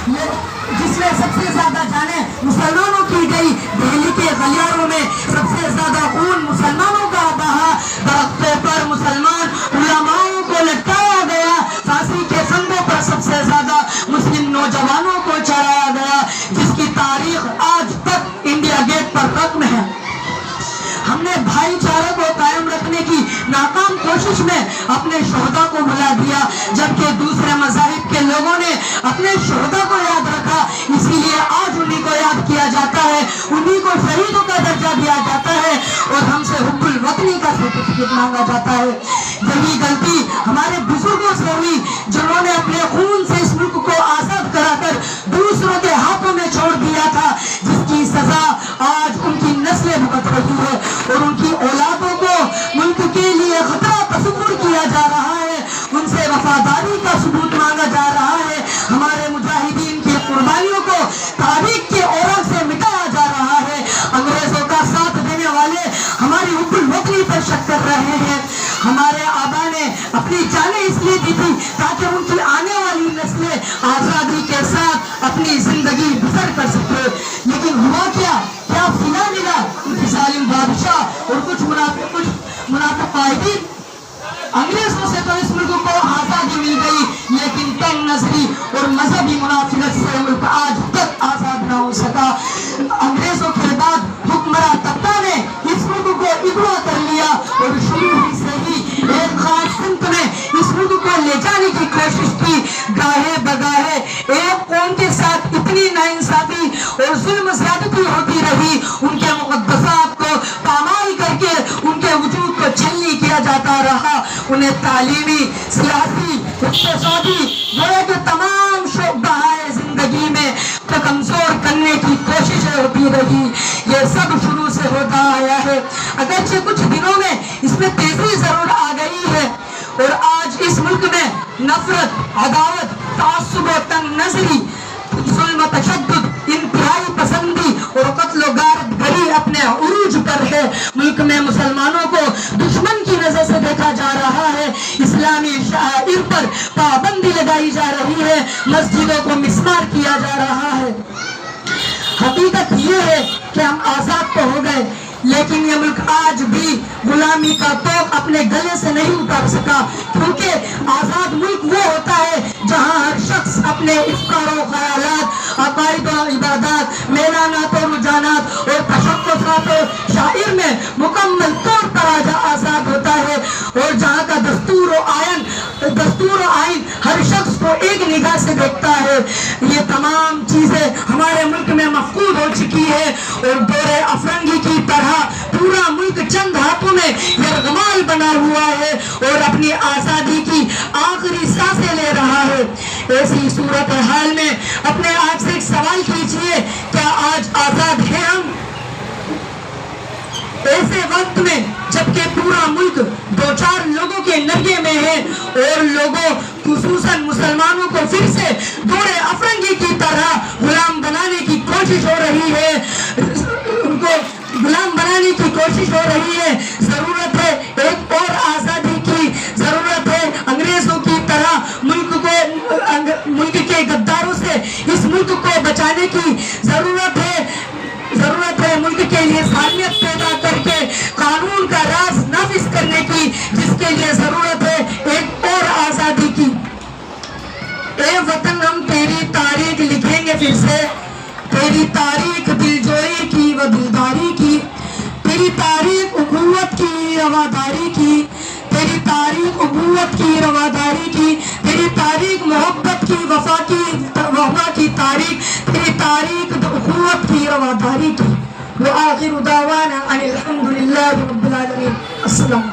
جس میں سب سے زیادہ جانیں مسلمانوں کی گئی، دہلی کے گلیاروں میں سب سے زیادہ خون مسلمانوں کا بہا، درختوں پر مسلمان علماؤں کو لٹکایا گیا، پھانسی کے پھندوں پر سب سے زیادہ مسلم نوجوانوں کو چڑھایا گیا، جس کی تاریخ آج تک انڈیا گیٹ پر ختم ہے۔ ہم نے بھائی چارے کو قائم رکھنے کی ناکام کوشش میں اپنے شہداء کو بھلا دیا، جبکہ دوسرے مذاہب کے لوگوں نے اپنے شہداء کو یاد رکھا، اسی لیے آج انہی کو یاد کیا جاتا ہے، انہی کو شہیدوں کا درجہ دیا جاتا ہے اور ہم سے حب الوطنی کا سرٹیفکیٹ مانگا جاتا ہے۔ یہی غلطی ہمارے بزرگوں سے ہوئی، جنہوں نے اپنے خون سے اس ملک کو آزاد کرا کر دوسروں کے ہاتھوں میں چھوڑ دیا تھا، جس کی سزا آج ان کی نسلیں بھگت رہی ہے اور ان کی اولادوں کو ملک کے لیے خطرہ تصور کیا جا رہا ہے، ان سے وفاداری کا ثبوت مانگا جا رہا ہے، ہمارے مجاہدین کی قربانیوں کو تاریخ کے اوراق سے مٹایا جا رہا ہے، انگریزوں کا ساتھ دینے والے ہماری حب الوطنی پر شک کر رہے ہیں۔ ہمارے آبا نے اپنی جانیں اس لیے دی تھی تاکہ ان کی آنے والی نسلیں آزادی کے ساتھ اپنی زندگی بسر کر سکے، لیکن ہوا کیا فنا ملا؟ کچھ ظالم بادشاہ اور کچھ منافق قائدین۔ انگریزوں سے تو اس ملک کو آزادی مل گئی، لیکن تنگ نظری اور مذہبی منافقت سے ملک آج تک آزاد نہ ہو سکا۔ انگریزوں کے بعد حکمراں طبقہ نے اس ملک کو اغوا کر لیا اور شروع ہی سے ہی ایک خاص سمت میں اس ملک کو لے جانے کی کوشش کی۔ گاہے بگاہے ایک قوم کے ساتھ اتنی ناانصافی اور ظلم زیادتی ہوتی رہی، ان کے مقدسات کو پامال کر کے ان کے وجود کو چھلنی کیا جاتا رہا، انہیں تعلیمی، سیاسی، اقتصادی گویا کہ تمام شعبہ زندگی میں کمزور کرنے کی کوششیں ہوتی رہی۔ یہ سب شروع سے ہوتا آیا ہے، اگرچہ کچھ دنوں میں اس میں تیزی ضرور آ گئی ہے اور آج اس ملک میں نفرت، عداوت، تعصب و تنگ نظری، ظلم و تشدد، انتہائی پسندی اور قتل و غارت گری اپنے عروج پر ہے۔ ملک میں مسلمانوں کو دشمن کی نظر سے دیکھا جا رہا ہے، اسلامی شعائر پر پابندی لگائی جا رہی ہے، مسجدوں کو مسمار کیا جا رہا ہے۔ حقیقت یہ ہے کہ ہم آزاد تو ہو گئے، لیکن یہ ملک آج بھی غلامی کا طوق اپنے گلے سے نہیں اتار سکا، کیونکہ آزاد ملک وہ ہوتا ہے جہاں ہر شخص اپنے افکار و خیالات، عقائد و عبادات، میلانات و رجحانات اور تشخصات و شعائر میں مکمل طور پر آزاد ہوتا ہے، اور جہاں کا دستور و آئین ہر شخص کو ایک نگاہ سے دیکھتا ہے۔ یہ تمام چیزیں ہمارے ملک میں مفقود ہو چکی ہے اور دور افرنگی کی طرح پورا ملک چند ہاتھوں میں یرغمال بنا ہوا ہے اور اپنی آزادی کی آخری سانسیں لے رہا ہے۔ ایسی صورتحال میں اپنے آپ سے ایک سوال کیجئے، کیا آج آزاد ہیں ہم؟ ایسے وقت میں جبکہ پورا ملک دو چار لوگوں کے نرگے میں ہے اور لوگوں خصوصاً مسلمانوں کو پھر سے دور افرنگی کی طرح غلام بنانے کی کوشش ہو رہی ہے، ان کو غلام بنانے کی کوشش ہو رہی ہے، ضرورت ہے ایک اور آزادی کی، ضرورت ہے انگریزوں کی طرح ملک کے غداروں سے اس ملک کو بچانے کی، ضرورت ہے ملک کے لیے ذہنیت پیدا کر کے قانون کا راز نافذ کرنے کی، جس کے لیے ضرورت ہے ایک اور آزادی کی۔ اے وطن، ہم تیری تاریخ لکھیں گے پھر سے، تیری تاریخ دلجوئی کی و دلداری کی، تیری تاریخ اخوت کی رواداری کی، تیری تاریخ اخوت کی رواداری کی، تیری تاریخ محبت کی وفا کی تاریخ، تیری تاریخ اخوت کی رواداری کی۔ وآخر دعوانا ان الحمد للہ رب العالمین۔ السلام